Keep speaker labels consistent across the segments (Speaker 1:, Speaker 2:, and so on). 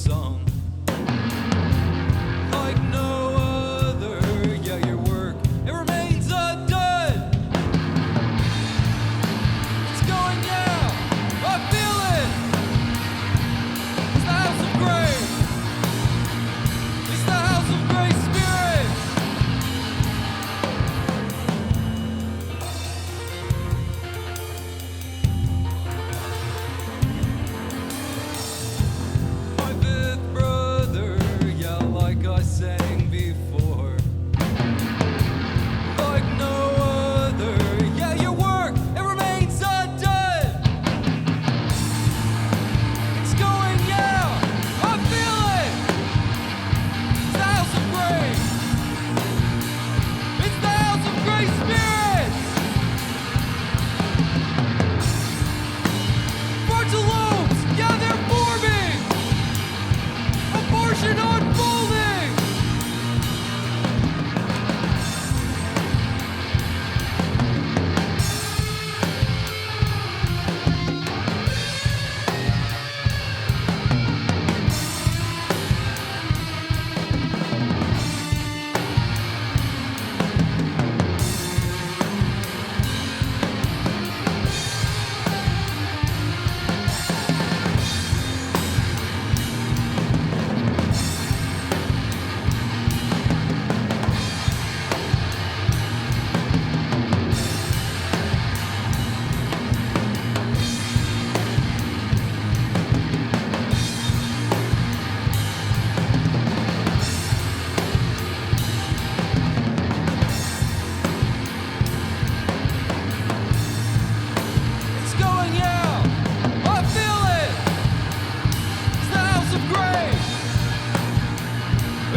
Speaker 1: song. Like no other, yeah, your work, it remains undone. It's going down, I feel it. It's the house of grace. It's the house of grace spirits. My fifth brother, yeah, like I sang before. Like no other, yeah, your work, it remains undone. It's going out, I feel it. It's the house of grace. It's the house of grace spirits. Frontal lobes, yeah, they're forming. Abortion unfolding. It's going out. I feel it. It's the house of grace.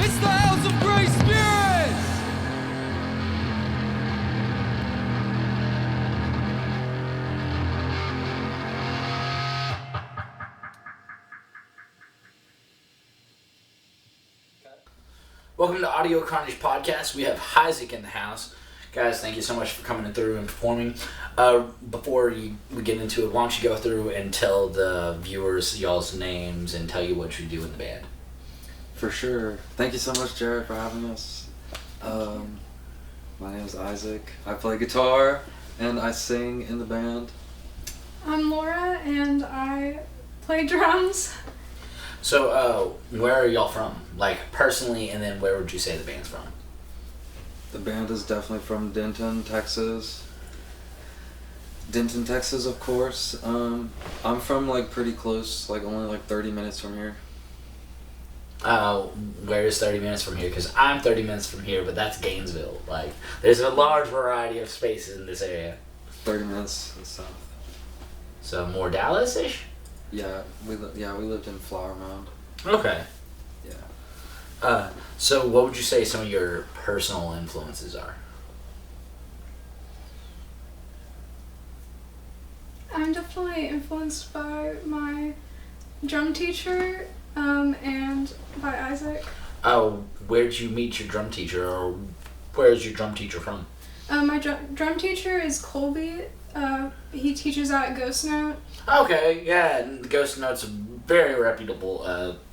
Speaker 1: It's the house of grace spirits.
Speaker 2: Welcome to Audio Carnage Podcast. We have Hisaac in the house. Guys, thank you so much for coming through and performing. Before we get into it, why don't you go through and tell the viewers y'all's names and tell you what you do in the band.
Speaker 3: For sure. Thank you so much, Jared, for having us. My name is Isaac. I play guitar and I sing in the band.
Speaker 4: I'm Laura, and I play drums.
Speaker 2: So, where are y'all from? Like, personally, and then where would you say the band's from?
Speaker 3: The band is definitely from Denton, Texas. Denton, Texas, of course. I'm from, like, pretty close, like, only, like, 30 minutes from here.
Speaker 2: Where is 30 minutes from here? Because I'm 30 minutes from here, but that's Gainesville. Like, there's a large variety of spaces in this area.
Speaker 3: 30 minutes south.
Speaker 2: So, more Dallas-ish?
Speaker 3: Yeah, we lived in Flower Mound.
Speaker 2: Okay.
Speaker 3: Yeah.
Speaker 2: So what would you say some of your personal influences are?
Speaker 4: I'm definitely influenced by my drum teacher, and by Isaac.
Speaker 2: Oh, where'd you meet your drum teacher, or where's your drum teacher from?
Speaker 4: My drum teacher is Colby. He teaches at Ghost Note.
Speaker 2: Okay, yeah, and Ghost Note's a very reputable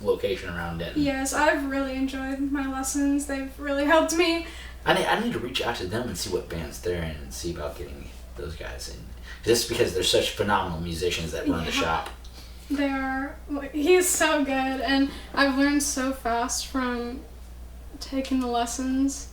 Speaker 2: location around Denton.
Speaker 4: Yes, I've really enjoyed my lessons. They've really helped me.
Speaker 2: I need to reach out to them and see what bands they're in and see about getting those guys in. Just because they're such phenomenal musicians that run the shop.
Speaker 4: They are. He is so good, and I've learned so fast from taking the lessons.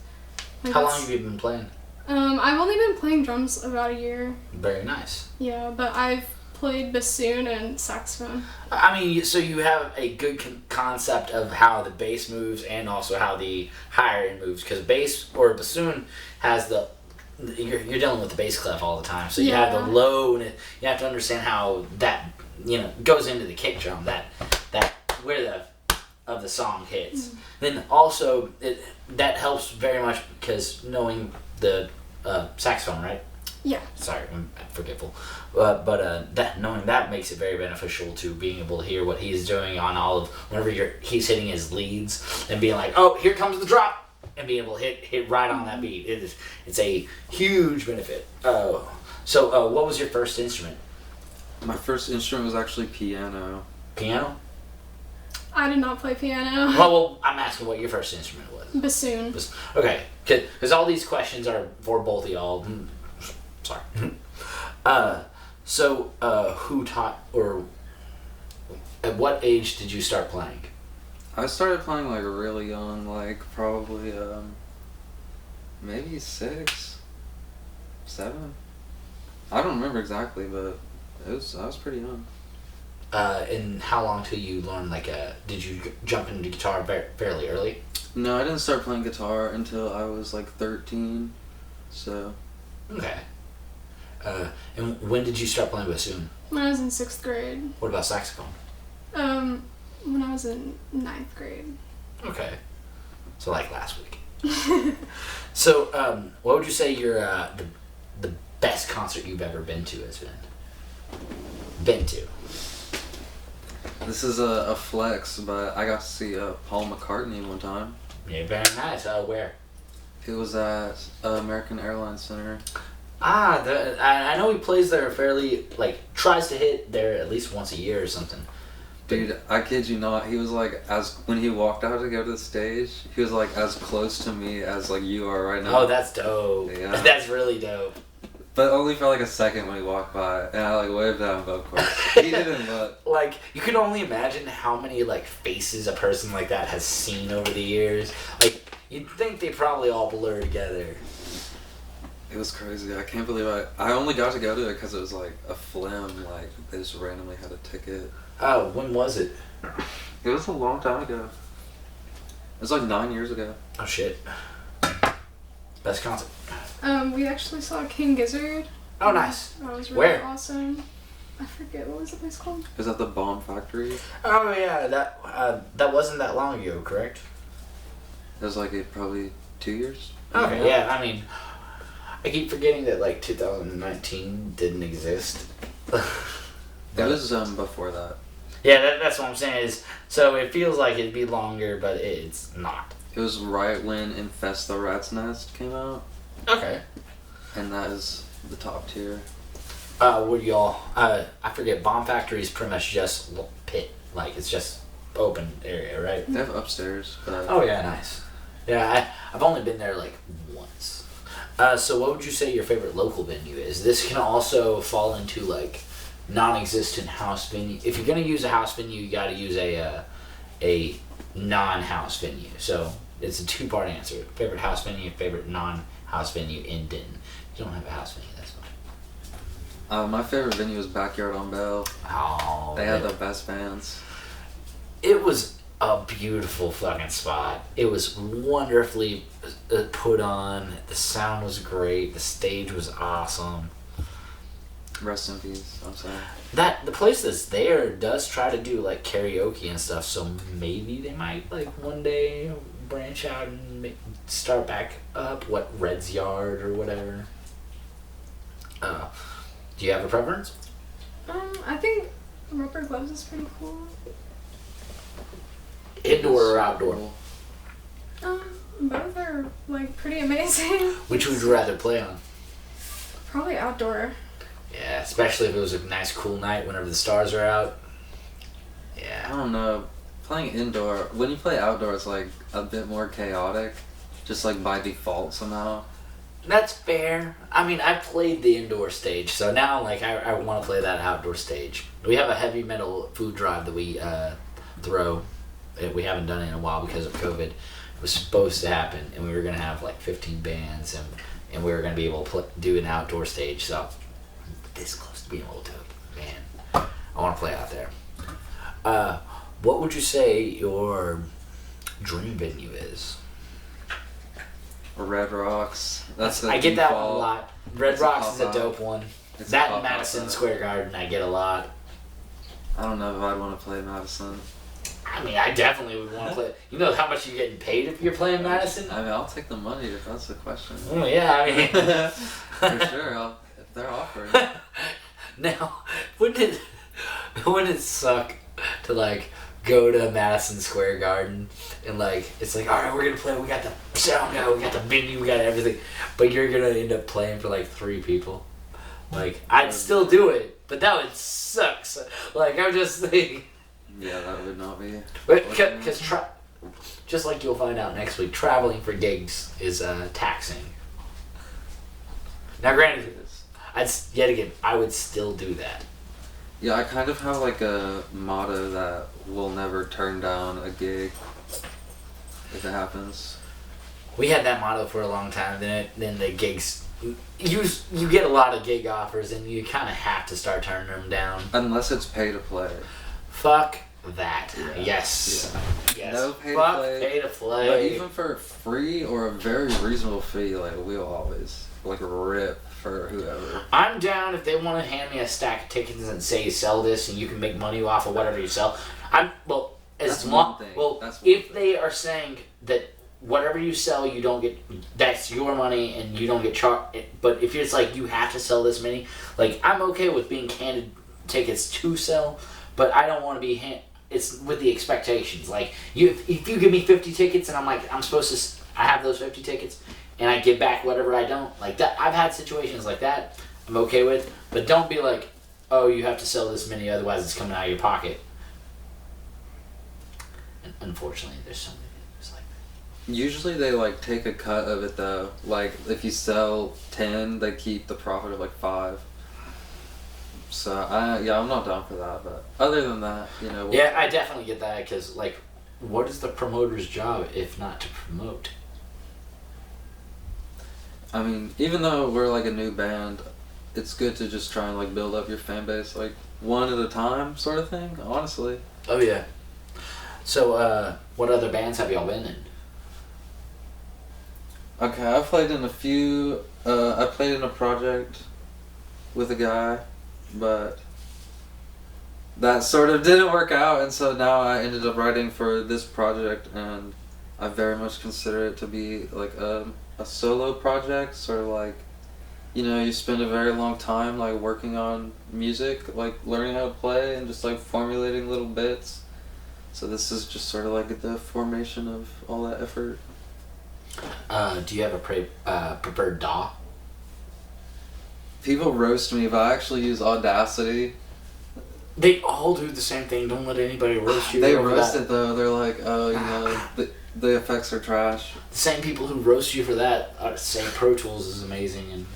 Speaker 2: How long have you been playing?
Speaker 4: I've only been playing drums about a year.
Speaker 2: Very nice.
Speaker 4: Yeah, but I've played bassoon and saxophone.
Speaker 2: I mean, so you have a good concept of how the bass moves and also how the higher end moves, because bass or bassoon has the you're dealing with the bass clef all the time, so you have the low, and you have to understand how that goes into the kick drum, that where the song hits. Then also that helps very much because knowing the saxophone, right?
Speaker 4: Yeah.
Speaker 2: Sorry, I'm forgetful. But knowing that makes it very beneficial to being able to hear what he's doing on all of whenever he's hitting his leads and being like, oh, here comes the drop, and being able to hit right on that beat. It's a huge benefit. So what was your first instrument?
Speaker 3: My first instrument was actually piano.
Speaker 2: Piano?
Speaker 4: I did not play piano.
Speaker 2: Well, I'm asking what your first instrument was.
Speaker 4: Bassoon.
Speaker 2: Okay, because all these questions are for both of y'all. Sorry. So, who taught, or at what age did you start playing?
Speaker 3: I started playing like really young, like probably maybe 6, 7. I don't remember exactly, but I was pretty young.
Speaker 2: And how long till you learned, like, did you jump into guitar fairly early?
Speaker 3: No, I didn't start playing guitar until I was like 13. So.
Speaker 2: Okay. And when did you start playing bassoon?
Speaker 4: When I was in 6th grade.
Speaker 2: What about saxophone?
Speaker 4: When I was in 9th grade.
Speaker 2: Okay. So like last week. So, what would you say your the best concert you've ever been to has been?
Speaker 3: This is a flex, but I got to see Paul McCartney one time.
Speaker 2: Yeah, very nice. Where?
Speaker 3: It was at American Airlines Center.
Speaker 2: I know he plays there fairly, like, tries to hit there at least once a year or something.
Speaker 3: Dude, I kid you not, he was like, when he walked out to go to the stage, he was like as close to me as like you are right now.
Speaker 2: Oh, that's dope.
Speaker 3: Yeah.
Speaker 2: That's really dope.
Speaker 3: But only for like a second when he walked by, and I like waved at him, but of course he didn't look.
Speaker 2: Like, you can only imagine how many like faces a person like that has seen over the years. Like, you'd think they probably all blur together.
Speaker 3: It was crazy. I can't believe I only got to go to it because it was like a flim, like they just randomly had a ticket.
Speaker 2: Oh, when was it?
Speaker 3: It was a long time ago. It was like 9 years ago.
Speaker 2: Oh shit. Best concert.
Speaker 4: We actually saw King Gizzard.
Speaker 2: Oh, nice.
Speaker 4: That was really
Speaker 2: Where?
Speaker 4: awesome. I forget, what was the place called?
Speaker 3: Is that the Bomb Factory?
Speaker 2: Oh yeah, that wasn't that long ago, correct?
Speaker 3: It was like probably 2 years.
Speaker 2: Okay, yeah. I mean, I keep forgetting that like 2019 didn't exist.
Speaker 3: It was before that.
Speaker 2: Yeah, that's what I'm saying is, so it feels like it'd be longer, but it's not.
Speaker 3: It was right when Infest the Rat's Nest came out.
Speaker 2: Okay.
Speaker 3: And that is the top tier.
Speaker 2: Would y'all, I forget, Bomb Factory is pretty much just pit, like it's just open area, right?
Speaker 3: They have upstairs. But
Speaker 2: Oh yeah, nice. Yeah, I've only been there like once. So what would you say your favorite local venue is? This can also fall into like non-existent house venue. If you're gonna use a house venue, you got to use a non-house venue. So it's a 2-part answer: favorite house venue, favorite non-house venue in Denton. If you don't have a house venue, that's fine.
Speaker 3: my favorite venue was Backyard on Bell.
Speaker 2: Oh,
Speaker 3: They had the best bands.
Speaker 2: It was a beautiful fucking spot. It was wonderfully put on. The sound was great. The stage was awesome.
Speaker 3: Rest in peace. I'm sorry.
Speaker 2: The place that's there does try to do like karaoke and stuff, so maybe they might like one day branch out and start back up. What, Red's Yard or whatever. Do you have a preference?
Speaker 4: I think Rubber Gloves is pretty cool.
Speaker 2: Indoor or outdoor?
Speaker 4: Both are like pretty amazing.
Speaker 2: Which would you rather play on?
Speaker 4: Probably outdoor.
Speaker 2: Yeah, especially if it was a nice cool night whenever the stars are out.
Speaker 3: I
Speaker 2: Yeah.
Speaker 3: don't know. Playing indoor, when you play outdoor, it's like a bit more chaotic. Just like by default somehow.
Speaker 2: That's fair. I mean, I played the indoor stage, so now like I want to play that outdoor stage. We have a heavy metal food drive that we throw. We haven't done it in a while because of COVID. It was supposed to happen, and we were gonna have like 15 bands, and we were gonna be able to do an outdoor stage. So I'm this close to being able to, man. I want to play out there. What would you say your dream venue is?
Speaker 3: Red Rocks. That's the
Speaker 2: I get that one a
Speaker 3: default.
Speaker 2: lot. Red
Speaker 3: It's a
Speaker 2: Rocks is a
Speaker 3: pop-out.
Speaker 2: dope one.
Speaker 3: It's a
Speaker 2: That and
Speaker 3: pop-out
Speaker 2: Madison
Speaker 3: set.
Speaker 2: Square Garden I get a lot.
Speaker 3: I don't know if I'd want to play Madison.
Speaker 2: I mean, I definitely would want to play. You know how much you're getting paid if you're playing Madison?
Speaker 3: I mean, I'll take the money if that's the question.
Speaker 2: Oh, yeah, I mean.
Speaker 3: For sure, if they're offering.
Speaker 2: Now, wouldn't it suck to, like, go to Madison Square Garden and, like, it's like, all right, we're going to play. We got the sound guy, we got the venue, we got everything. But you're going to end up playing for, like, 3 people. Like, I'd still do it, but that would suck. So, like, I'm just thinking.
Speaker 3: Yeah, that would not be.
Speaker 2: Because just like you'll find out next week, traveling for gigs is taxing. Now, granted, I would still do that.
Speaker 3: Yeah, I kind of have like a motto that we'll never turn down a gig if it happens.
Speaker 2: We had that motto for a long time. Then the gigs, you get a lot of gig offers, and you kind of have to start turning them down.
Speaker 3: Unless it's pay to play.
Speaker 2: Fuck that.
Speaker 3: Yeah.
Speaker 2: Yes.
Speaker 3: Yeah.
Speaker 2: Yes.
Speaker 3: No pay
Speaker 2: Fuck
Speaker 3: to play.
Speaker 2: Pay to play.
Speaker 3: But even for free or a very reasonable fee, like we'll always like rip for whoever.
Speaker 2: I'm down if they want to hand me a stack of tickets and say sell this and you can make money off of whatever you sell.
Speaker 3: That's one thing.
Speaker 2: If they are saying that whatever you sell, you don't get, that's your money and you don't get charged. But if it's like you have to sell this many, like I'm okay with being handed tickets to sell, but I don't want to be it's with the expectations. Like if you give me 50 tickets and I'm like I have those 50 tickets and I give back whatever I don't like that. I've had situations like that. I'm okay with, but don't be like, oh, you have to sell this many, otherwise it's coming out of your pocket. And unfortunately, there's so many things like that.
Speaker 3: Usually they like take a cut of it though. Like if you sell 10, they keep the profit of like 5. So I'm not down for that. But other than that,
Speaker 2: Yeah, I definitely get that because like, what is the promoter's job if not to promote?
Speaker 3: I mean, even though we're like a new band, it's good to just try and like build up your fan base like one at a time, sort of thing. Honestly.
Speaker 2: Oh yeah. So, what other bands have y'all been in?
Speaker 3: Okay, I've played in a few. I played in a project with a guy, but that sort of didn't work out, and so now I ended up writing for this project, and I very much consider it to be like a solo project, sort of like, you spend a very long time like working on music, like learning how to play and just like formulating little bits. So this is just sort of like the formation of all that effort.
Speaker 2: Do you have a preferred DAW?
Speaker 3: People roast me, but I actually use Audacity.
Speaker 2: They all do the same thing. Don't let anybody roast you.
Speaker 3: They
Speaker 2: over
Speaker 3: roast
Speaker 2: that.
Speaker 3: it though. They're like, oh, the effects are trash.
Speaker 2: The same people who roast you for that say Pro Tools is amazing, and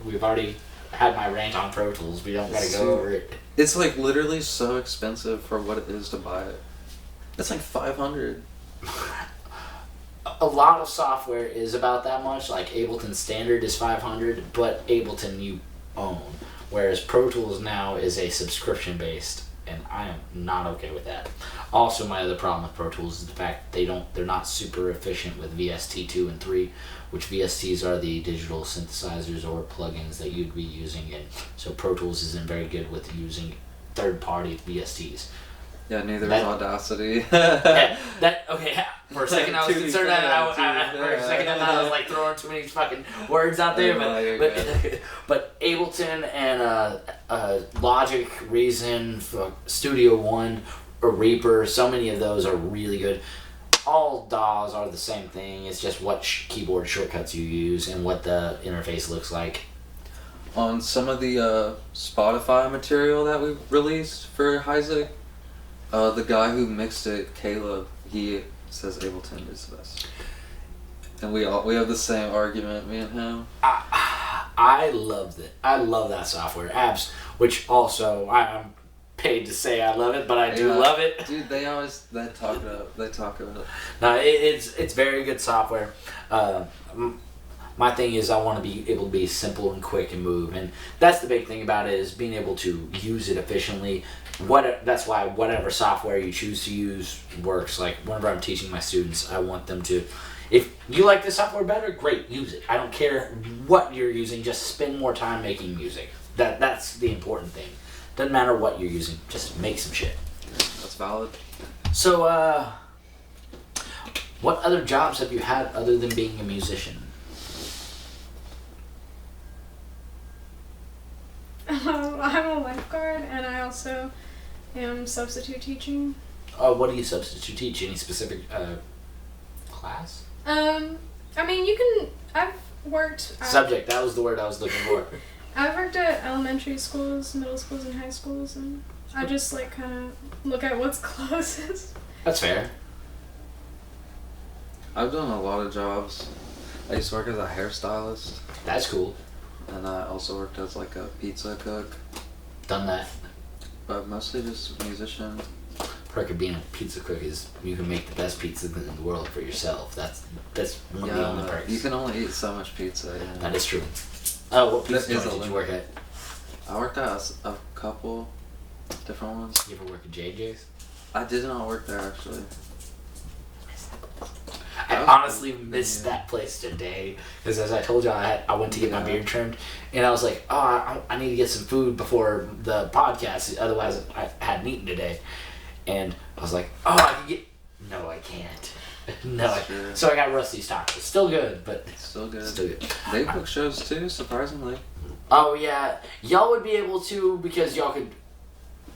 Speaker 2: we've already had my rant on Pro Tools. We don't gotta go over it.
Speaker 3: It's like literally so expensive for what it is to buy it. It's like $500.
Speaker 2: A lot of software is about that much. Like Ableton Standard is $500, but Ableton you own. Whereas Pro Tools now is a subscription based, and I am not okay with that. Also, my other problem with Pro Tools is the fact they're not super efficient with VST 2 and 3, which VSTs are the digital synthesizers or plugins that you'd be using, and so Pro Tools isn't very good with using third-party VSTs.
Speaker 3: Yeah, neither is Audacity.
Speaker 2: Okay. For a second, I was concerned that I was like throwing too many fucking words out there, but Ableton and Logic, Reason, Studio One, or Reaper, so many of those are really good. All DAWs are the same thing. It's just what keyboard shortcuts you use and what the interface looks like.
Speaker 3: On some of the Spotify material that we released for Hisaac, the guy who mixed it, Caleb, he says Ableton is the best. And we have the same argument, me and him.
Speaker 2: I loved it. I love that software. Apps, which also I'm paid to say I love it, but I do love it.
Speaker 3: Dude, they talk about it.
Speaker 2: No, it's very good software. My thing is I want to be able to be simple and quick and move, and that's the big thing about it is being able to use it efficiently. That's why whatever software you choose to use works. Like whenever I'm teaching my students, I want them to, if you like this software better, great, use it. I don't care what you're using, just spend more time making music. That's the important thing. Doesn't matter what you're using, just make some shit.
Speaker 3: That's valid.
Speaker 2: So, what other jobs have you had other than being a musician?
Speaker 4: I'm a lifeguard, and I also am substitute teaching.
Speaker 2: What do you substitute teach? Any specific class?
Speaker 4: I mean, I've worked...
Speaker 2: Subject, that was the word I was looking for.
Speaker 4: I've worked at elementary schools, middle schools, and high schools, and I just like kind of look at what's closest.
Speaker 2: That's fair.
Speaker 3: I've done a lot of jobs. I used to work as a hairstylist,
Speaker 2: That's cool.
Speaker 3: and I also worked as like a pizza cook,
Speaker 2: Done that.
Speaker 3: but mostly just musician.
Speaker 2: Perk of being a pizza cook is you can make the best pizza in the world for yourself. That's one of the only perks.
Speaker 3: you can only eat so much pizza. Yeah.
Speaker 2: That is true. Oh, what pizza
Speaker 3: That is
Speaker 2: joint
Speaker 3: a
Speaker 2: did you
Speaker 3: limit.
Speaker 2: work at?
Speaker 3: I worked at a couple different ones.
Speaker 2: You ever work at JJ's?
Speaker 3: I did not work there actually.
Speaker 2: I
Speaker 3: That was
Speaker 2: honestly
Speaker 3: cool.
Speaker 2: missed
Speaker 3: Yeah.
Speaker 2: that place today because, as I told you, I went to get my
Speaker 3: Yeah.
Speaker 2: beard trimmed, and I was like, oh, I need to get some food before the podcast, otherwise I hadn't eaten today. And I was like, oh, I can get. No, I can't. No,
Speaker 3: That's true.
Speaker 2: so I got Rusty's tacos. Still good, but
Speaker 3: Still good.
Speaker 2: still good.
Speaker 3: They book shows too, surprisingly.
Speaker 2: Oh yeah, y'all would be able to because y'all could.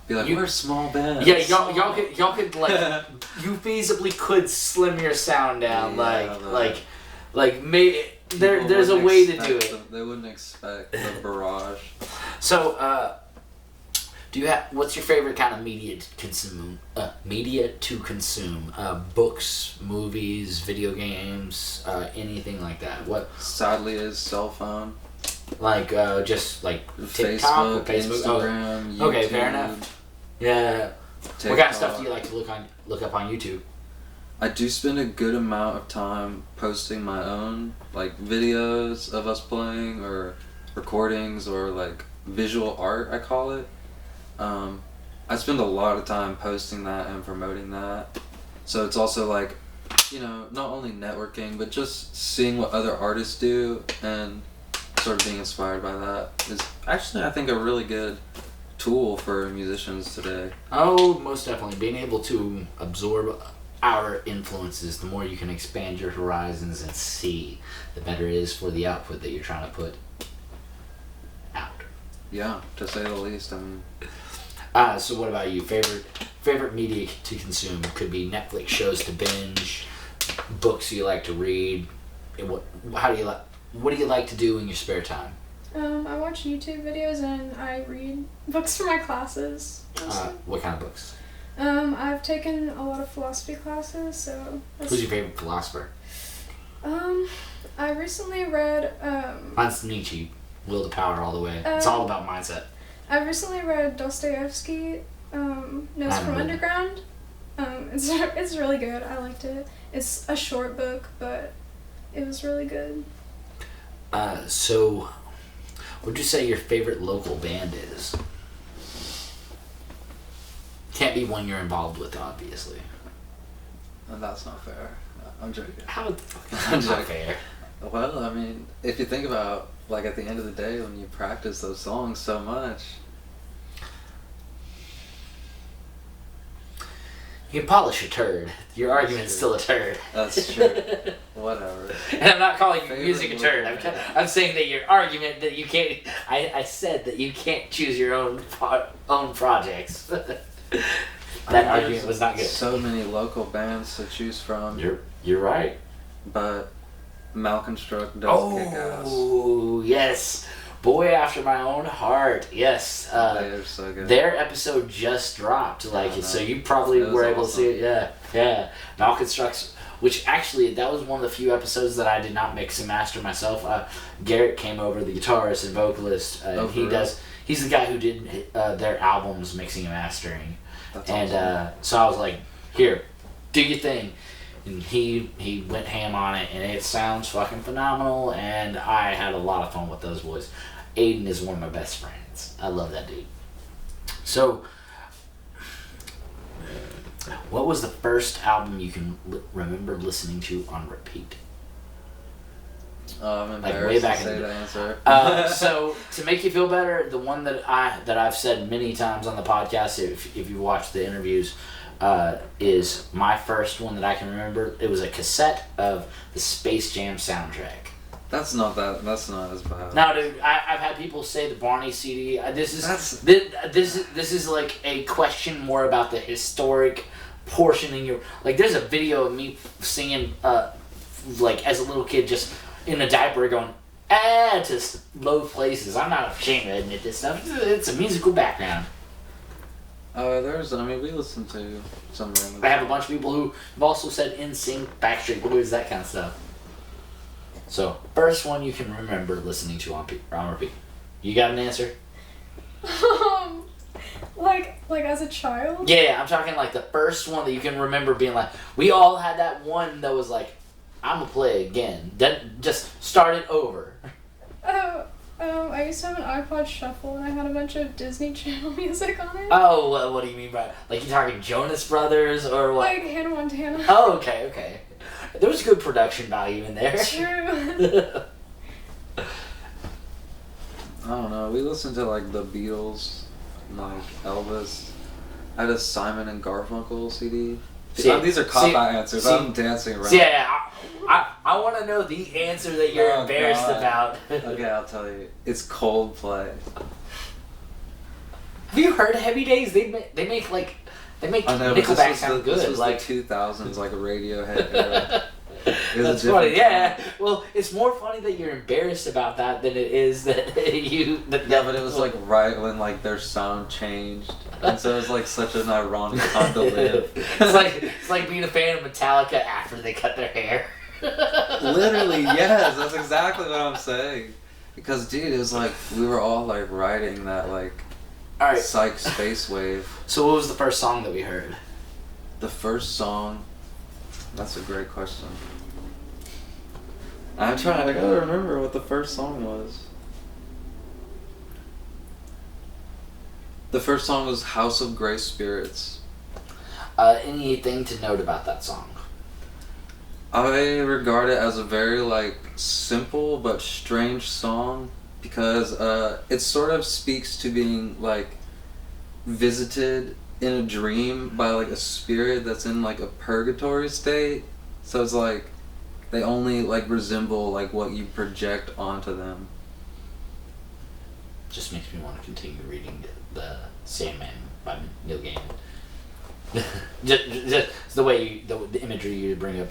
Speaker 3: Be like,
Speaker 2: You-
Speaker 3: we're a small band.
Speaker 2: Yeah, y'all could like you feasibly could slim your sound down
Speaker 3: Yeah,
Speaker 2: like maybe there's a
Speaker 3: wouldn't
Speaker 2: way to do
Speaker 3: expect
Speaker 2: it.
Speaker 3: They wouldn't expect the barrage.
Speaker 2: So do you have what's your favorite kind of media to consume? Books, movies, video games, anything like that. What
Speaker 3: Sadly, is cell phone,
Speaker 2: like just like TikTok or
Speaker 3: Facebook,
Speaker 2: Facebook?
Speaker 3: Instagram, YouTube.
Speaker 2: Okay, fair enough. Yeah.
Speaker 3: TikTok.
Speaker 2: What kind of stuff do you like to look up on YouTube?
Speaker 3: I do spend a good amount of time posting my own like videos of us playing or recordings or like visual art, I call it. I spend a lot of time posting that and promoting that. So it's also like, not only networking, but just seeing what other artists do and sort of being inspired by that is actually, I think, a really good tool for musicians today.
Speaker 2: Oh, most definitely. Being able to absorb our influences, the more you can expand your horizons and see, the better it is for the output that you're trying to put out.
Speaker 3: Yeah, to say the least. I mean,
Speaker 2: So what about you? Favorite media to consume? Could be Netflix shows to binge, books you like to read. What do you like to do in your spare time?
Speaker 4: I watch YouTube videos and I read books for my classes. mostly.
Speaker 2: What kind of books?
Speaker 4: I've taken a lot of philosophy classes, so
Speaker 2: Who's your favorite philosopher?
Speaker 4: I recently read
Speaker 2: Mine's Nietzsche. Will to Power all the way. It's all about mindset.
Speaker 4: I recently read Dostoevsky, Notes
Speaker 2: haven't
Speaker 4: from
Speaker 2: read
Speaker 4: Underground. It's really good. I liked it. It's a short book, but it was really good.
Speaker 2: So, what would you say your favorite local band is? Can't be one you're involved with, obviously.
Speaker 3: and that's not fair. I'm joking.
Speaker 2: How the fuck is
Speaker 3: I'm
Speaker 2: that not
Speaker 3: joking.
Speaker 2: fair?
Speaker 3: Well, I mean, if you think about, like, at the end of the day, when you practice those songs so much,
Speaker 2: You can polish a turd. Your argument's still a turd.
Speaker 3: that's true. Whatever.
Speaker 2: And I'm not calling your
Speaker 3: Favorite
Speaker 2: music a turd.
Speaker 3: local band.
Speaker 2: I'm saying that your argument that you can't. I said that you can't choose your own projects. That argument was not good.
Speaker 3: So many local bands to choose from,
Speaker 2: You're right.
Speaker 3: but Malconstruct does kick ass.
Speaker 2: Oh yes, Boy After My Own Heart. Yes.
Speaker 3: They're so good.
Speaker 2: Their episode just dropped,
Speaker 3: Yeah,
Speaker 2: so
Speaker 3: no.
Speaker 2: you probably
Speaker 3: It was
Speaker 2: were able to
Speaker 3: awesome.
Speaker 2: see it. Yeah. Malconstructs, which actually that was one of the few episodes that I did not mix and master myself. Garrett came over, the guitarist and vocalist, and
Speaker 3: Oh, for real?
Speaker 2: he's the guy who did their albums mixing and mastering.
Speaker 3: That's
Speaker 2: And
Speaker 3: awesome.
Speaker 2: so I was like, here, do your thing. And he went ham on it, and it sounds fucking phenomenal, and I had a lot of fun with those boys. Aiden is one of my best friends. I love that dude. So, what was the first album you can remember listening to on repeat?
Speaker 3: I'm
Speaker 2: like,
Speaker 3: embarrassed
Speaker 2: way back
Speaker 3: to
Speaker 2: in
Speaker 3: say
Speaker 2: the-
Speaker 3: the answer.
Speaker 2: So to make you feel better, the one that I've said many times on the podcast, if you watch the interviews, is my first one that I can remember. It was a cassette of the Space Jam soundtrack.
Speaker 3: That's not as bad.
Speaker 2: No, dude, I've had people say the Barney CD. This is like a question more about the historic portion in your, like. There's a video of me singing like as a little kid, just in a diaper, going to low places. I'm not ashamed to admit this stuff. It's a musical background.
Speaker 3: We listen to some random.
Speaker 2: I have a bunch of people who have also said NSYNC, Backstreet Boys, that kind of stuff. So, first one you can remember listening to on repeat. You got an answer?
Speaker 4: Like as a child?
Speaker 2: Yeah, I'm talking like the first one that you can remember being like, we all had that one that was like, I'm gonna play again. Just start it over.
Speaker 4: I used to have an iPod Shuffle and I had a bunch of Disney Channel music on it.
Speaker 2: Oh, what do you mean by, like, you talking Jonas Brothers or what?
Speaker 4: Like Hannah Montana.
Speaker 2: Oh, okay. There was good production value in there.
Speaker 4: True.
Speaker 3: I don't know. We listened to like the Beatles, like Elvis. I had a Simon and Garfunkel CD. These are cop-out answers. I'm dancing around.
Speaker 2: Yeah, I want to know the answer that you're embarrassed about.
Speaker 3: Okay, I'll tell you. It's Coldplay.
Speaker 2: Have you heard Heavy Days? They make Nickelback sound good.
Speaker 3: This was
Speaker 2: like
Speaker 3: the 2000s, like a Radiohead era.
Speaker 2: That's funny. Yeah. Well, it's more funny that you're embarrassed about that than it is that you.
Speaker 3: Yeah, but it was like right when like their sound changed, and so it was like such an ironic time to live.
Speaker 2: It's like being a fan of Metallica after they cut their hair.
Speaker 3: Literally, yes, that's exactly what I'm saying. Because dude, it was like we were all like riding that like psych space wave.
Speaker 2: So what was the first song that we heard?
Speaker 3: The first song. That's a great question. I gotta remember what the first song was. The first song was House of Grey Spirits.
Speaker 2: Anything to note about that song?
Speaker 3: I regard it as a very like simple but strange song because it sort of speaks to being like visited in a dream by like a spirit that's in like a purgatory state. So it's like they only like resemble like what you project onto them.
Speaker 2: Just makes me want to continue reading the Sandman by Neil Gaiman. just the way the imagery you bring up.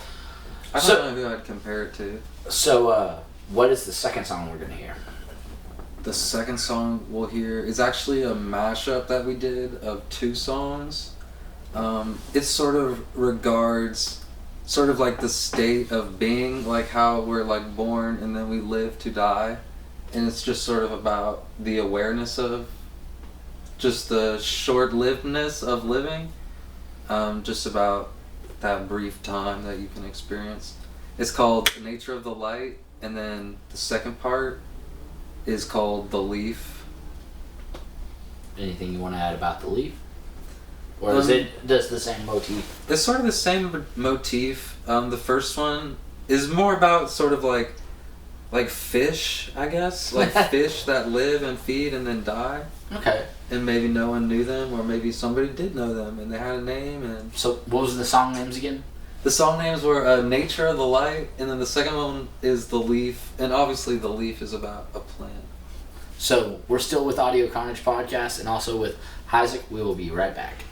Speaker 3: I don't know who I'd compare it to.
Speaker 2: So what is the second song we're gonna hear?
Speaker 3: The second song we'll hear is actually a mashup that we did of two songs. It sort of regards sort of like the state of being, like how we're like born and then we live to die. And it's just sort of about the awareness of just the short-livedness of living. Just about that brief time that you can experience. It's called The Nature of the Light, and then the second part is called The Leaf.
Speaker 2: Anything you want to add about The Leaf? Or is it just the same motif?
Speaker 3: It's sort of the same motif. The first one is more about sort of like fish, I guess. Like fish that live and feed and then die.
Speaker 2: Okay.
Speaker 3: And maybe no one knew them, or maybe somebody did know them and they had a name. And
Speaker 2: so what was the song names again?
Speaker 3: The song names were Nature of the Light, and then the second one is The Leaf, and obviously The Leaf is about a plant.
Speaker 2: So we're still with Audio Carnage Podcast and also with Hisaac. We will be right back.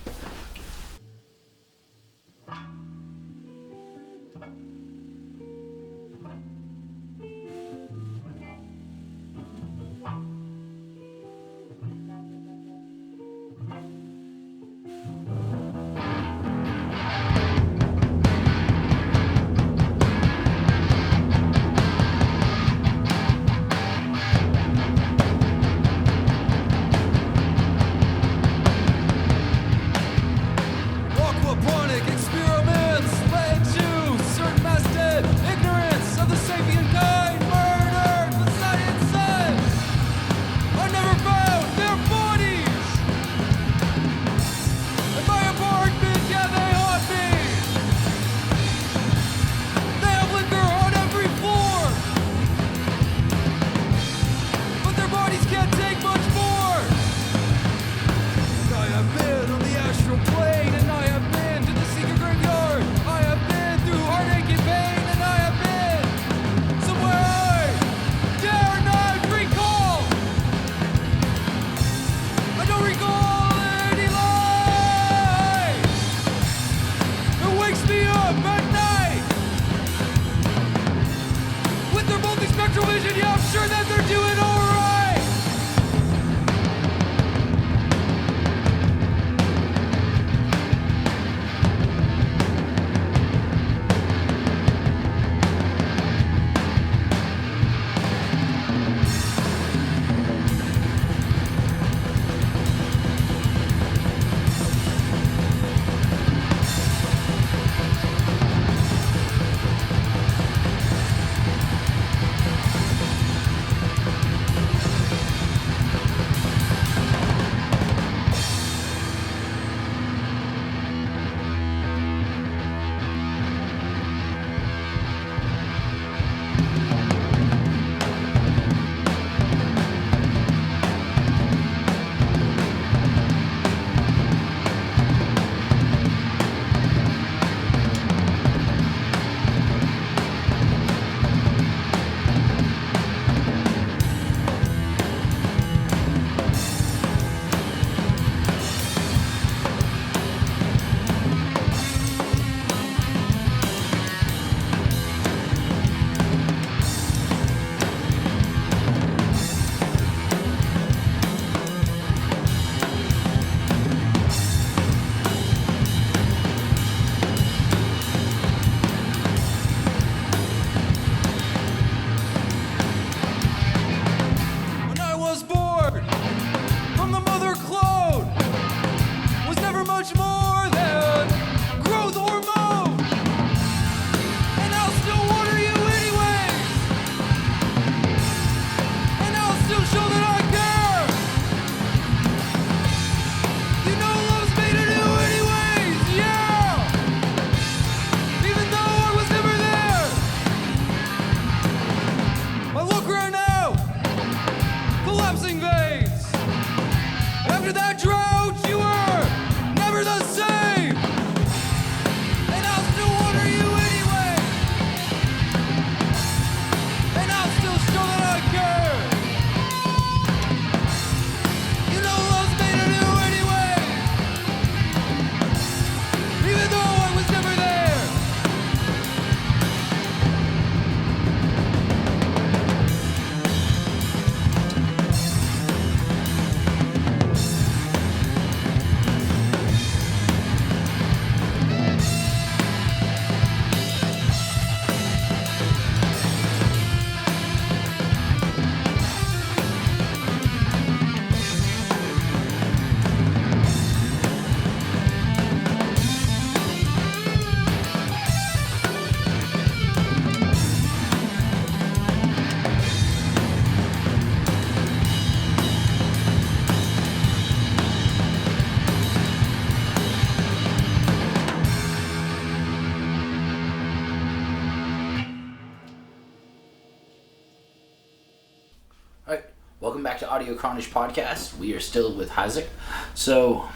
Speaker 2: Welcome back to Audio Carnage Podcast. We are still with Hisaac. So,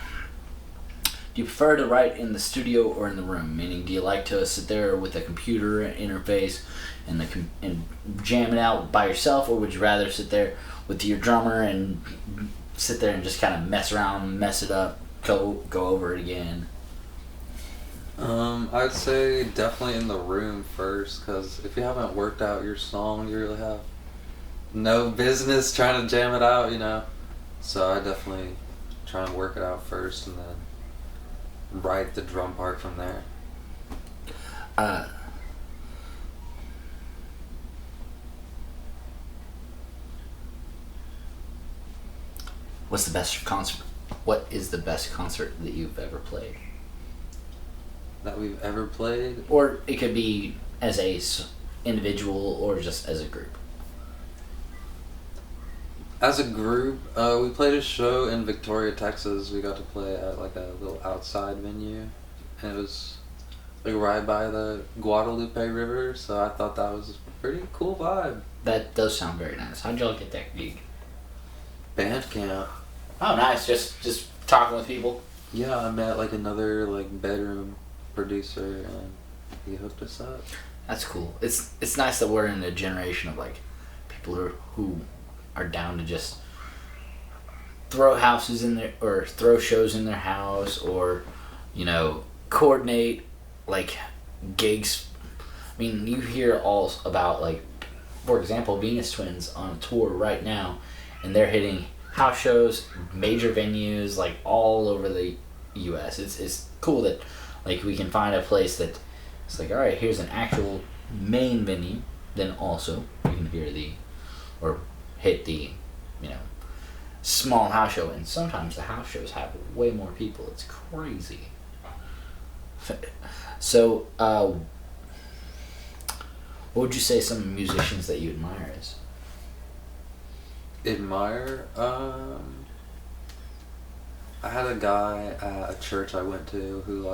Speaker 2: do you prefer to write in the studio or in the room? Meaning, do you like to sit there with a computer interface and jam it out by yourself, or would you rather sit there with your drummer and sit there and just kind of mess around, mess it up, go over it again?
Speaker 3: I'd say definitely in the room first, because if you haven't worked out your song, you really have no business trying to jam it out, you know. So I definitely try and work it out first, and then write the drum part from there.
Speaker 2: What's the best concert? What is the best concert that you've ever played?
Speaker 3: That we've ever played?
Speaker 2: Or it could be as a individual or just as a group.
Speaker 3: As a group, we played a show in Victoria, Texas. We got to play at like a little outside venue, and it was like right by the Guadalupe River, so I thought that was a pretty cool vibe.
Speaker 2: That does sound very nice. How'd y'all get that gig?
Speaker 3: Bandcamp.
Speaker 2: Oh, nice. Just talking with people.
Speaker 3: Yeah, I met like another like bedroom producer, and he hooked us up.
Speaker 2: That's cool. It's nice that we're in a generation of like people who are down to just throw houses in there or throw shows in their house, or coordinate like gigs. I mean, you hear all about, like, for example, Venus Twins on a tour right now, and they're hitting house shows, major venues, like all over the U.S. It's cool that like we can find a place that it's like, all right, here's an actual main venue, then also you can hear or hit the small house show, and sometimes the house shows have way more people. It's crazy. So, what would you say some musicians that you admire is?
Speaker 3: Admire? I had a guy at a church I went to who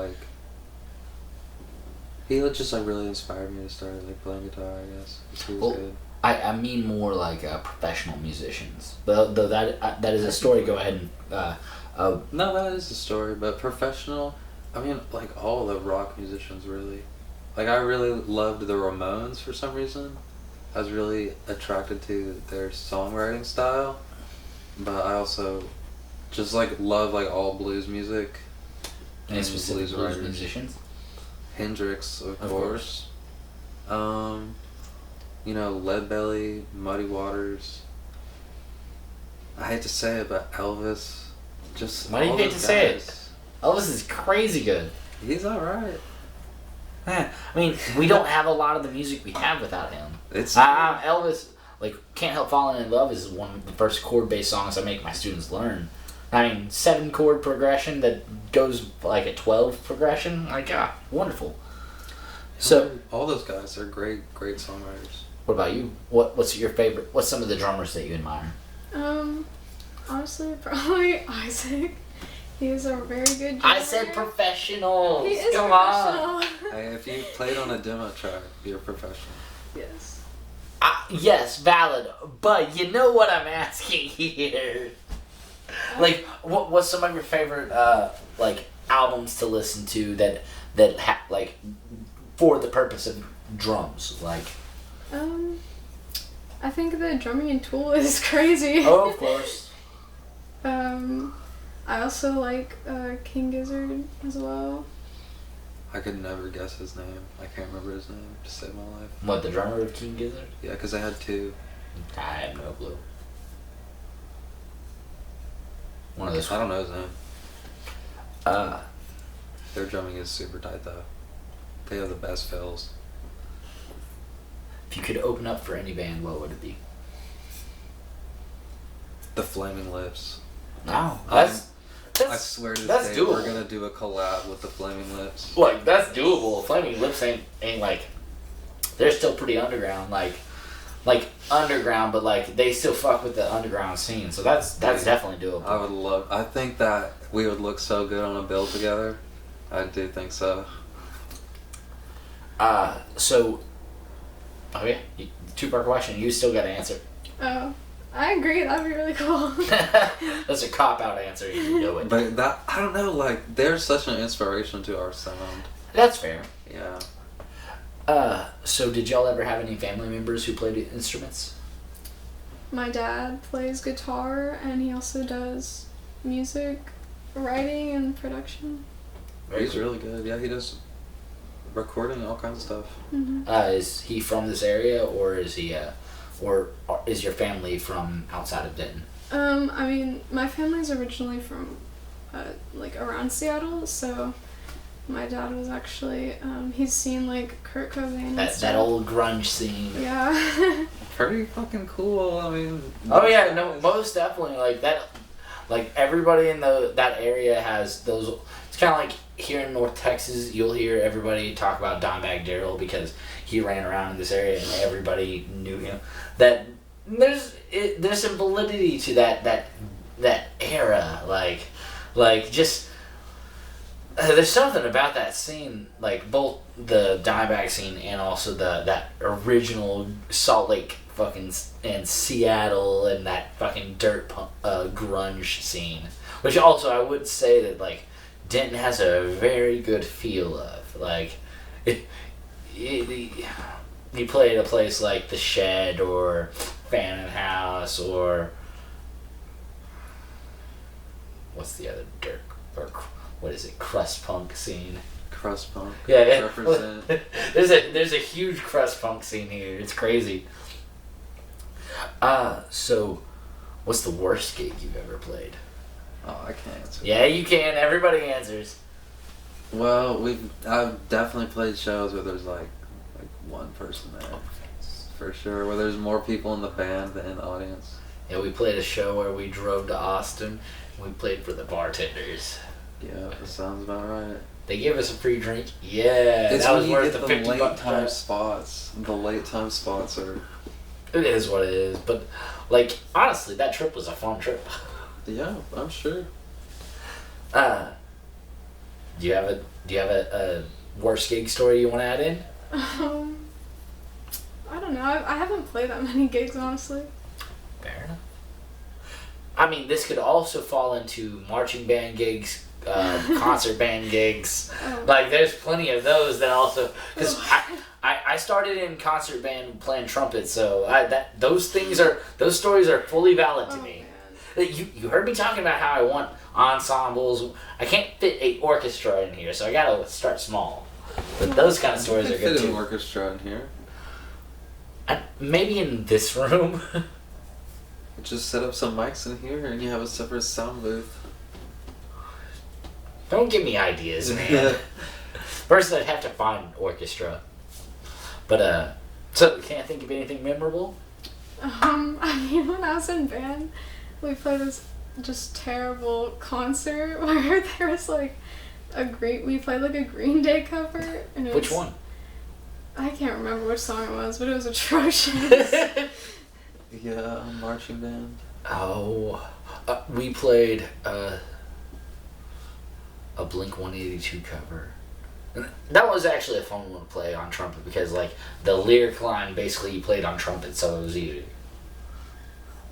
Speaker 3: he just really inspired me to start playing guitar, I guess. He was good.
Speaker 2: I mean more like professional musicians. Though that is a story. Go ahead and.
Speaker 3: No, that is a story, but professional. I mean, like all the rock musicians, really. Like, I really loved the Ramones for some reason. I was really attracted to their songwriting style, but I also just love all blues music.
Speaker 2: Any specific blues musicians?
Speaker 3: Hendrix, of course. Leadbelly, Muddy Waters. I hate to say it, but Elvis. Just
Speaker 2: why do you hate to say it? Elvis is crazy good.
Speaker 3: He's alright.
Speaker 2: I mean, we don't have a lot of the music we have without him.
Speaker 3: It's
Speaker 2: Elvis, Can't Help Falling in Love is one of the first chord-based songs I make my students learn. I mean, 7-chord progression that goes a 12 progression. Wonderful. So
Speaker 3: all those guys are great songwriters.
Speaker 2: What about you? What's your favorite? What's some of the drummers that you admire?
Speaker 4: Honestly, probably Isaac. He's a very good drummer.
Speaker 2: I said professional.
Speaker 4: He is
Speaker 2: Come
Speaker 4: professional.
Speaker 2: on.
Speaker 3: Hey, if you played on a demo track, you're a professional.
Speaker 4: Yes.
Speaker 2: Yes, valid. But you know what I'm asking here. What's some of your favorite albums to listen to that for the purpose of drums?
Speaker 4: I think the drumming in Tool is crazy.
Speaker 2: Oh, of course.
Speaker 4: I also like King Gizzard as well.
Speaker 3: I could never guess his name. I can't remember his name to save my life.
Speaker 2: What, the drummer of King Gizzard?
Speaker 3: Yeah, because I had two.
Speaker 2: I have no clue. One of those.
Speaker 3: I don't know his name. Their drumming is super tight though. They have the best fills.
Speaker 2: If you could open up for any band, what would it be?
Speaker 3: The Flaming Lips.
Speaker 2: No,
Speaker 3: I swear to this day,
Speaker 2: doable.
Speaker 3: we're gonna do a collab with the Flaming Lips.
Speaker 2: That's doable. Flaming Lips ain't they're still pretty underground, underground, but they still fuck with the underground scene. So that's definitely doable.
Speaker 3: I think that we would look so good on a bill together. I do think so.
Speaker 2: So, okay, 2-part question. You still got to answer.
Speaker 4: Oh. I agree. That'd be really cool.
Speaker 2: That's a cop-out answer. You know it.
Speaker 3: But that, I don't know, like, they're such an inspiration to our sound.
Speaker 2: That's fair.
Speaker 3: Yeah.
Speaker 2: So did y'all ever have any family members who played instruments?
Speaker 4: My dad plays guitar, and he also does music, writing, and production.
Speaker 3: He's really good. Yeah, he does recording, all kinds of stuff.
Speaker 4: Mm-hmm.
Speaker 2: Is he from this area, or is he, or is your family from outside of Denton?
Speaker 4: I mean, my family's originally from, like, around Seattle, so my dad was actually, he's seen, like, Kurt Cobain and
Speaker 2: That
Speaker 4: stuff.
Speaker 2: old grunge scene.
Speaker 4: Yeah.
Speaker 3: Pretty fucking cool. I mean.
Speaker 2: Oh yeah, no, most definitely. Like that, like everybody in that area has those. It's kind of like here in North Texas, you'll hear everybody talk about Dimebag Darrell because he ran around in this area and everybody knew him. That there's some validity to that era. Like just there's something about that scene, like both the Dimebag scene and also that original Salt Lake fucking and Seattle and that fucking dirt punk, grunge scene, which also I would say that like Denton has a very good feel of. Like you play at a place like the Shed or Fannin House or what's the other dirt or what is it, crust punk scene?
Speaker 3: Crust punk.
Speaker 2: Yeah.
Speaker 3: Represent.
Speaker 2: there's a huge crust punk scene here. It's crazy. So what's the worst gig you've ever played?
Speaker 3: Oh, I can't answer.
Speaker 2: Yeah, you can. Everybody answers.
Speaker 3: Well, I've definitely played shows where there's like one person there, for sure. Where there's more people in the band than in the audience.
Speaker 2: Yeah, we played a show where we drove to Austin. And we played for the bartenders.
Speaker 3: Yeah, that sounds about right.
Speaker 2: They give us a free drink. Yeah,
Speaker 3: It's
Speaker 2: that
Speaker 3: when
Speaker 2: was
Speaker 3: you
Speaker 2: worth
Speaker 3: get
Speaker 2: the
Speaker 3: the
Speaker 2: $50
Speaker 3: late time
Speaker 2: drive.
Speaker 3: spots. The late time spots are.
Speaker 2: It is what it is, but like honestly, that trip was a fun trip.
Speaker 3: Yeah, I'm sure.
Speaker 2: Do you have a worst gig story you want to add in?
Speaker 4: I don't know. I haven't played that many gigs, honestly.
Speaker 2: Fair enough. I mean, this could also fall into marching band gigs, concert band gigs.
Speaker 4: Oh.
Speaker 2: Like, there's plenty of those that also... Because I started in concert band playing trumpet, so those stories are fully valid to
Speaker 4: Oh,
Speaker 2: me.
Speaker 4: man.
Speaker 2: You heard me talking about how I want ensembles. I can't fit an orchestra in here, so I gotta start small. But those kind of stories
Speaker 3: You
Speaker 2: are
Speaker 3: can
Speaker 2: good
Speaker 3: fit an
Speaker 2: too.
Speaker 3: orchestra in here.
Speaker 2: Maybe in this room.
Speaker 3: Just set up some mics in here and you have a separate sound booth.
Speaker 2: Don't give me ideas, man. First, I'd have to find an orchestra. But so can't think of anything memorable.
Speaker 4: I mean, when I was in band, we played this just terrible concert where there was like we played like a Green Day cover. And it
Speaker 2: Which
Speaker 4: was,
Speaker 2: one?
Speaker 4: I can't remember which song it was, but it was atrocious.
Speaker 3: Yeah, marching band.
Speaker 2: Oh, we played a Blink-182 cover. And that was actually a fun one to play on trumpet because, like, the lyric line basically you played on trumpet, so it was easy.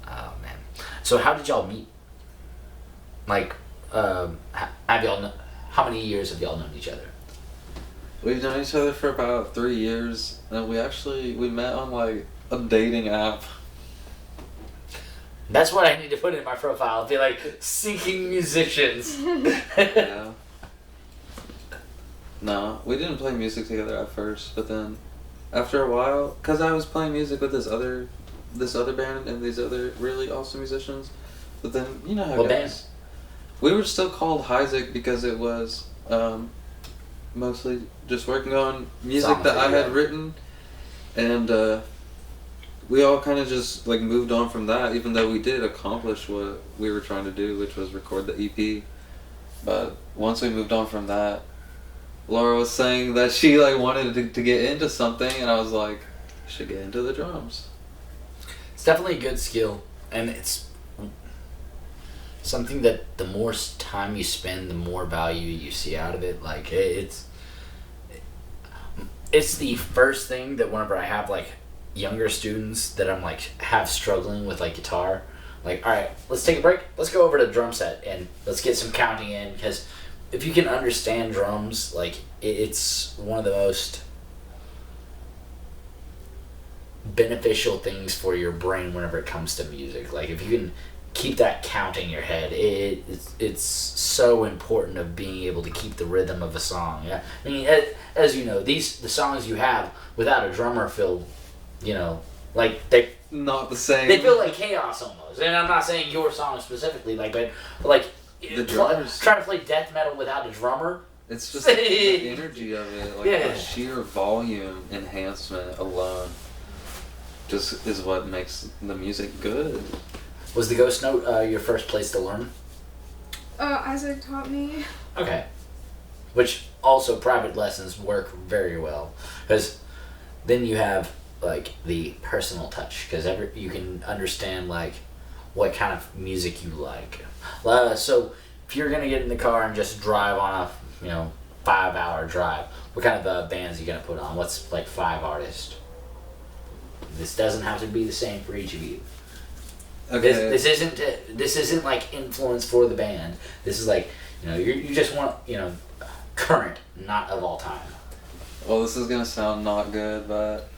Speaker 2: Oh man! So how did y'all meet? Like, how many years have y'all known each other?
Speaker 3: We've known each other for about 3 years, and we met on like a dating app.
Speaker 2: That's what I need to put in my profile. Be like seeking musicians.
Speaker 3: Yeah. No, we didn't play music together at first, but then after a while, cause I was playing music with this other band and these other really awesome musicians, but then you know how
Speaker 2: What
Speaker 3: it
Speaker 2: band?
Speaker 3: goes. We were still called Hisaac because it was mostly just working on music
Speaker 2: Songs
Speaker 3: that
Speaker 2: that
Speaker 3: I
Speaker 2: you
Speaker 3: had
Speaker 2: had.
Speaker 3: written, and we all kind of just like moved on from that, even though we did accomplish what we were trying to do, which was record the EP. But once we moved on from that, Laura was saying that she like wanted to get into something, and I was like, you should get into the drums.
Speaker 2: It's definitely a good skill, and it's something that the more time you spend, the more value you see out of it. Like it's the first thing that whenever I have like younger students that I'm like have struggling with like guitar, like, all right, let's take a break. Let's go over to the drum set and let's get some counting in, because if you can understand drums, like it's one of the most beneficial things for your brain whenever it comes to music. Like if you can keep that count in your head, it's so important of being able to keep the rhythm of a song. Yeah, I mean, as you know, the songs you have without a drummer feel, you know, like they
Speaker 3: Not the same.
Speaker 2: they feel like chaos almost. And I'm not saying your song specifically, like, but like
Speaker 3: The drummers.
Speaker 2: trying to play death metal without a drummer.
Speaker 3: It's just the energy of it, like
Speaker 2: Yeah.
Speaker 3: the sheer volume enhancement alone, just is what makes the music good.
Speaker 2: Was the ghost note your first place to learn?
Speaker 4: Isaac taught me.
Speaker 2: Okay. Which also private lessons work very well, because then you have like the personal touch, because you can understand like what kind of music you like. So if you're gonna get in the car and just drive on a 5-hour drive, what kind of bands are you gonna put on? What's like 5 artists? This doesn't have to be the same for each of you.
Speaker 3: Okay.
Speaker 2: This isn't like influence for the band. This is like, you just want, current, not of all time.
Speaker 3: Well, this is gonna sound not good, but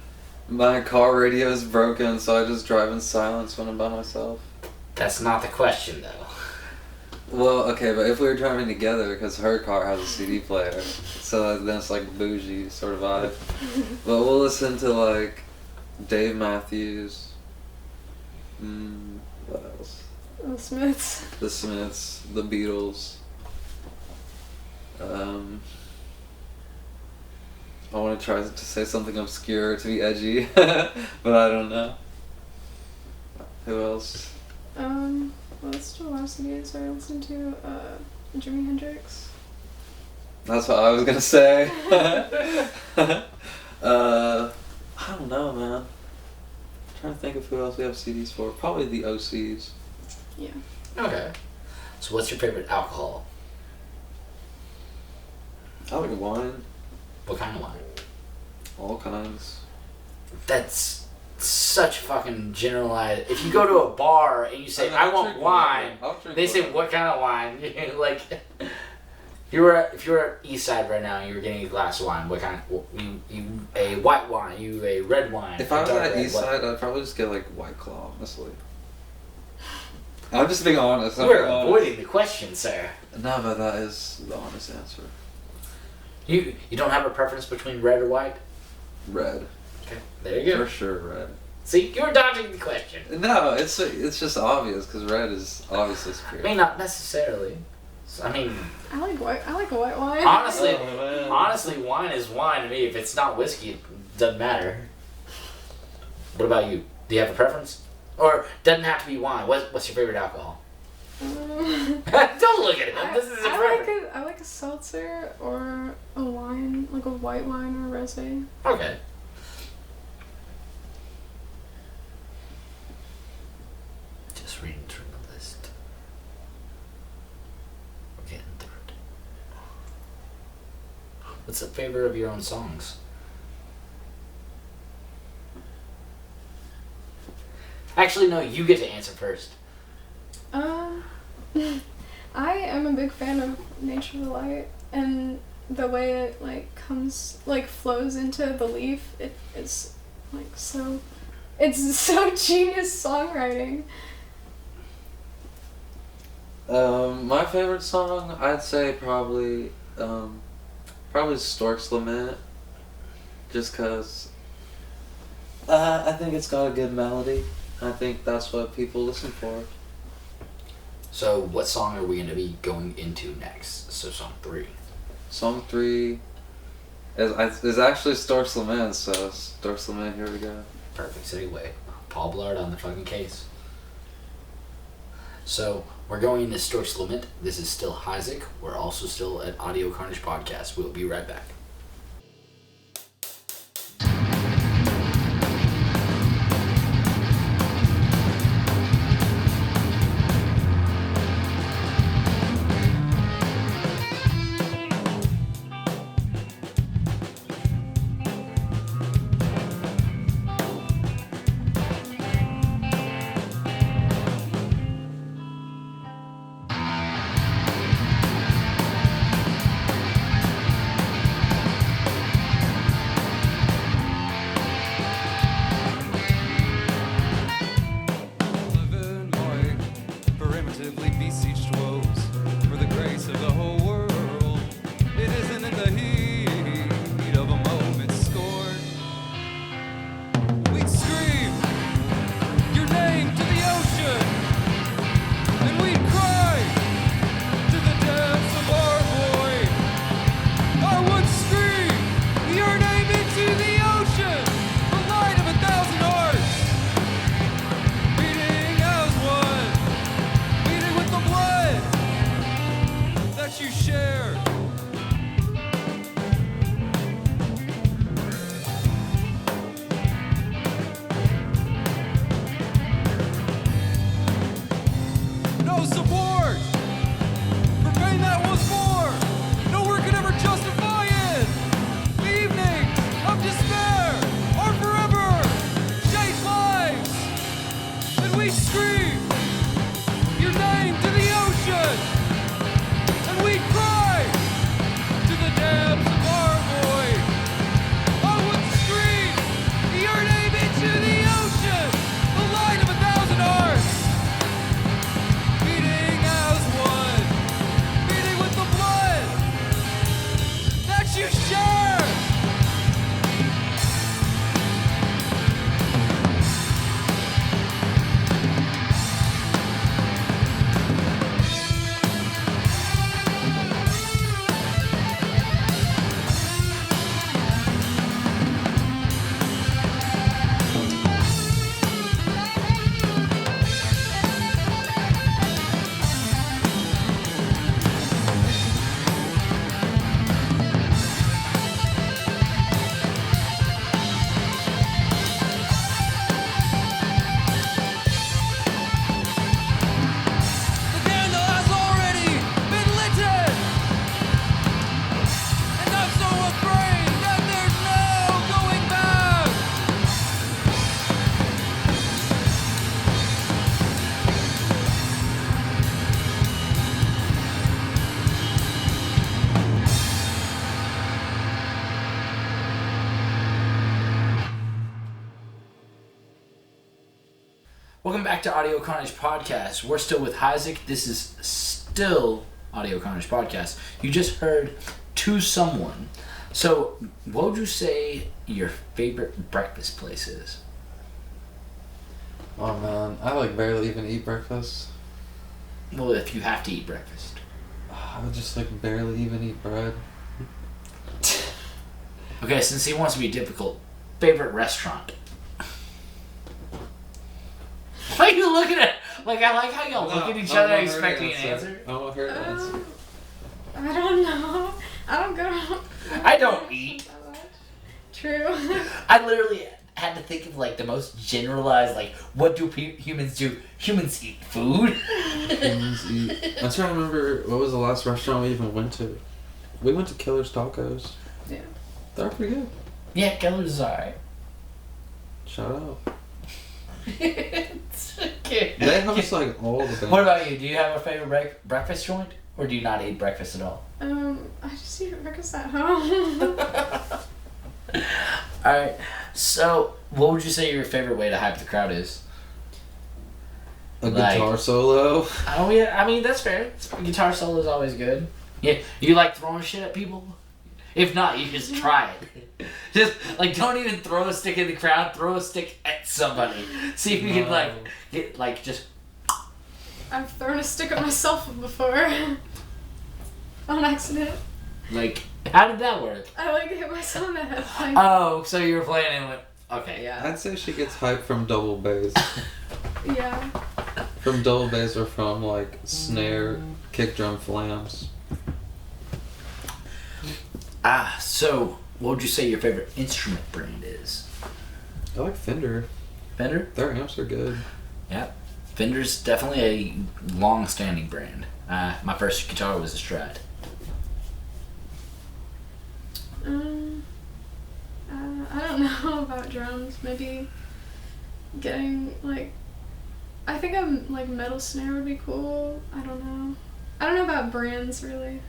Speaker 3: my car radio is broken, so I just drive in silence when I'm by myself.
Speaker 2: That's not the question, though.
Speaker 3: Well, okay, but if we were driving together, because her car has a CD player, so then it's like bougie sort of vibe. But we'll listen to like Dave Matthews. What else?
Speaker 4: The Smiths.
Speaker 3: The Smiths, the Beatles. I want to try to say something obscure to be edgy, but I don't know. Who else?
Speaker 4: What's the last CDs I listened to? Jimi Hendrix.
Speaker 3: That's what I was gonna say. I don't know, man. I'm trying to think of who else we have CDs for. Probably the OCs.
Speaker 4: Yeah.
Speaker 2: Okay. So what's your favorite alcohol?
Speaker 3: I like wine.
Speaker 2: What kind of wine?
Speaker 3: All kinds.
Speaker 2: That's such fucking generalized. If you go to a bar and you say, I want wine, they say, what kind of wine? Like, if you were at East Side right now and you were getting a glass of wine, what kind? You a white wine, you a red wine.
Speaker 3: If I was at East Side, I'd probably just get like White Claw, honestly. I'm just being honest.
Speaker 2: You're avoiding the question, sir.
Speaker 3: No, but that is the honest answer.
Speaker 2: You don't have a preference between red or white?
Speaker 3: Red.
Speaker 2: Okay, there you go.
Speaker 3: For sure, red.
Speaker 2: See, you're dodging the question.
Speaker 3: No, it's just obvious because red is obviously
Speaker 2: I
Speaker 3: superior.
Speaker 2: mean, not necessarily. I mean,
Speaker 4: I like a white wine.
Speaker 2: honestly, wine is wine to me. If it's not whiskey, it doesn't matter. What about you? Do you have a preference? Or doesn't have to be wine. What's your favorite alcohol? Don't look at him. This is a preference.
Speaker 4: I like a seltzer or a wine, like a white wine or a rosé.
Speaker 2: Okay. Just reading through the list. We're getting through it. What's the favorite of your own songs? Actually, no, you get to answer first.
Speaker 4: I am a big fan of Nature of the Light, and the way it flows into the leaf. It's so genius songwriting.
Speaker 3: My favorite song, I'd say probably Stork's Lament, just cause I think it's got a good melody. I think that's what people listen for.
Speaker 2: So, what song are we going to be going into next? So, song 3.
Speaker 3: Song 3 is actually Stork's Lament, so Stork's Lament, here we go.
Speaker 2: Perfect segue. Paul Blart on the fucking case. So, we're going into Stork's Lament. This is still Hisaac. We're also still at Audio Carnage Podcast. We'll be right back. Welcome back to Audio Carnage Podcast. We're still with Hisaac. This is still Audio Carnage Podcast. You just heard To Someone. So, what would you say your favorite breakfast place is?
Speaker 3: Oh man, I like barely even eat breakfast.
Speaker 2: Well, if you have to eat breakfast.
Speaker 3: I would just like barely even eat bread.
Speaker 2: Okay, since he wants to be difficult, favorite restaurant? Why are you looking at? Like, I like how y'all look at each other expecting an answer.
Speaker 3: I want her to answer.
Speaker 4: I don't know. I don't go.
Speaker 2: I don't eat.
Speaker 4: True.
Speaker 2: I literally had to think of like the most generalized, like, what do humans do? Humans eat food.
Speaker 3: Humans eat. I'm trying to remember what was the last restaurant we even went to. We went to Killer's Tacos.
Speaker 4: Yeah.
Speaker 3: They're pretty good.
Speaker 2: Yeah, Keller's is alright.
Speaker 3: Shout out.
Speaker 2: It's okay.
Speaker 3: They host like all the bands.
Speaker 2: What about you? Do you have a favorite breakfast joint? Or do you not eat breakfast at all?
Speaker 4: I just eat breakfast at home.
Speaker 2: Alright, so what would you say your favorite way to hype the crowd is?
Speaker 3: A
Speaker 2: Like-
Speaker 3: guitar solo.
Speaker 2: Oh yeah, I mean that's fair. Guitar solo is always good. Yeah, you like throwing shit at people? If not, you just try it. Just like don't even throw a stick in the crowd. Throw a stick at somebody. See if you can like get like just.
Speaker 4: I've thrown a stick at myself before. On accident.
Speaker 2: Like, how did that work?
Speaker 4: I like hit myself in the head. Like,
Speaker 2: Oh, so you were playing and went. Okay, yeah.
Speaker 3: I'd say she gets hyped from double bass.
Speaker 4: yeah.
Speaker 3: From double bass or from like snare, kick drum flams.
Speaker 2: So what would you say your favorite instrument brand is?
Speaker 3: I like Fender.
Speaker 2: Fender?
Speaker 3: Their amps are good.
Speaker 2: Yeah. Fender's definitely a long-standing brand. My first guitar was a Strat.
Speaker 4: I don't know about drums. Maybe getting like, I think like metal snare would be cool. I don't know. I don't know about brands really.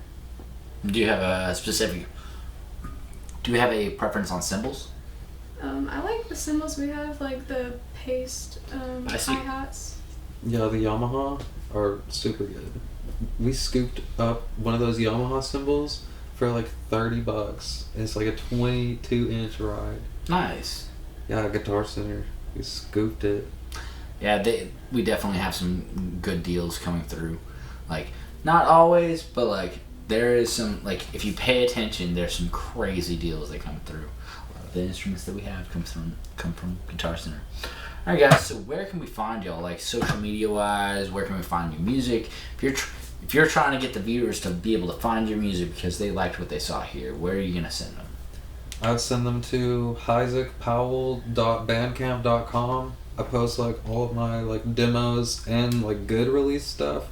Speaker 2: Do you have a specific? Do you have a preference on cymbals?
Speaker 4: I like the cymbals we have, like the paste
Speaker 2: I see.
Speaker 4: hi-hats.
Speaker 3: Yeah, the Yamaha are super good. We scooped up one of those Yamaha cymbals for like $30. It's like a 22-inch ride.
Speaker 2: Nice.
Speaker 3: Yeah, Guitar Center. We scooped it.
Speaker 2: Yeah, we definitely have some good deals coming through. Like, not always, but like there is some, like if you pay attention, there's some crazy deals that come through. A lot of the instruments that we have come from Guitar Center. All right, guys. So where can we find y'all? Like social media wise, where can we find your music? If you're trying to get the viewers to be able to find your music because they liked what they saw here, where are you gonna send them?
Speaker 3: I'd send them to hisaacpowell.bandcamp.com. I post like all of my like demos and like good release stuff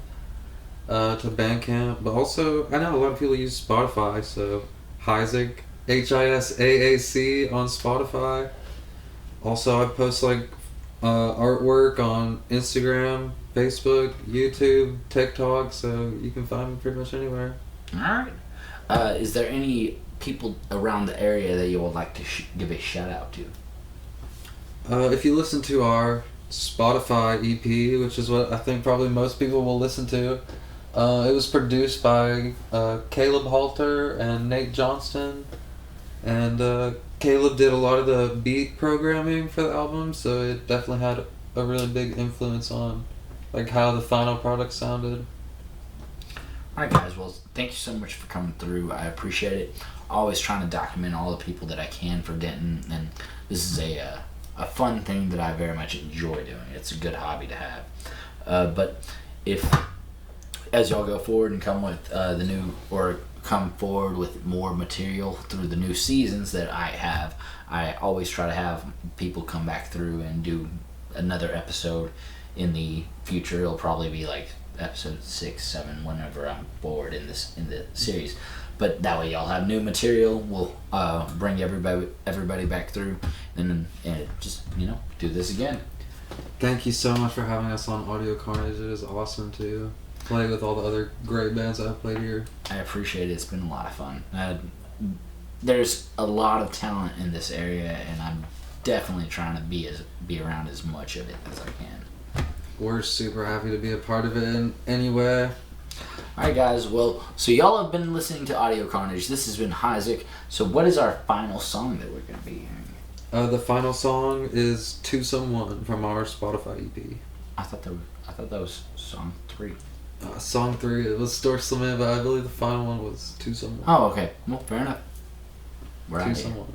Speaker 3: to Bandcamp. But also, I know a lot of people use Spotify, so Hisaac, HISAAC on Spotify. Also, I post like artwork on Instagram, Facebook, YouTube, TikTok, so you can find me pretty much anywhere.
Speaker 2: All right. Is there any people around the area that you would like to give a shout out to?
Speaker 3: If you listen to our Spotify EP, which is what I think probably most people will listen to, it was produced by Caleb Halter and Nate Johnston, and Caleb did a lot of the beat programming for the album, so it definitely had a really big influence on like how the final product sounded.
Speaker 2: Alright guys, well thank you so much for coming through. I appreciate it. Always trying to document all the people that I can for Denton, and this is a fun thing that I very much enjoy doing. It's a good hobby to have. But if as y'all go forward and come with come forward with more material through the new seasons that I have, I always try to have people come back through and do another episode in the future. It'll probably be like episode 6, 7, whenever I'm bored in the series. But that way y'all have new material. We'll bring everybody back through and just do this again.
Speaker 3: Thank you so much for having us on Audio Carnage. It is awesome to play with all the other great bands I've played here.
Speaker 2: I appreciate it. It's been a lot of fun. There's a lot of talent in this area, and I'm definitely trying to be around as much of it as I can.
Speaker 3: we're super happy to be a part of it in any way.
Speaker 2: Alright guys, well, so y'all have been listening to Audio Carnage. This has been Hisaac. So what is our final song that we're going to be hearing?
Speaker 3: The final song is To Someone from our Spotify EP.
Speaker 2: I thought that was song 3.
Speaker 3: Song 3, it was Store Slim, but I believe the final one was To Someone.
Speaker 2: Oh, okay. Well, fair enough. We're
Speaker 3: To
Speaker 2: out of here.
Speaker 3: Someone.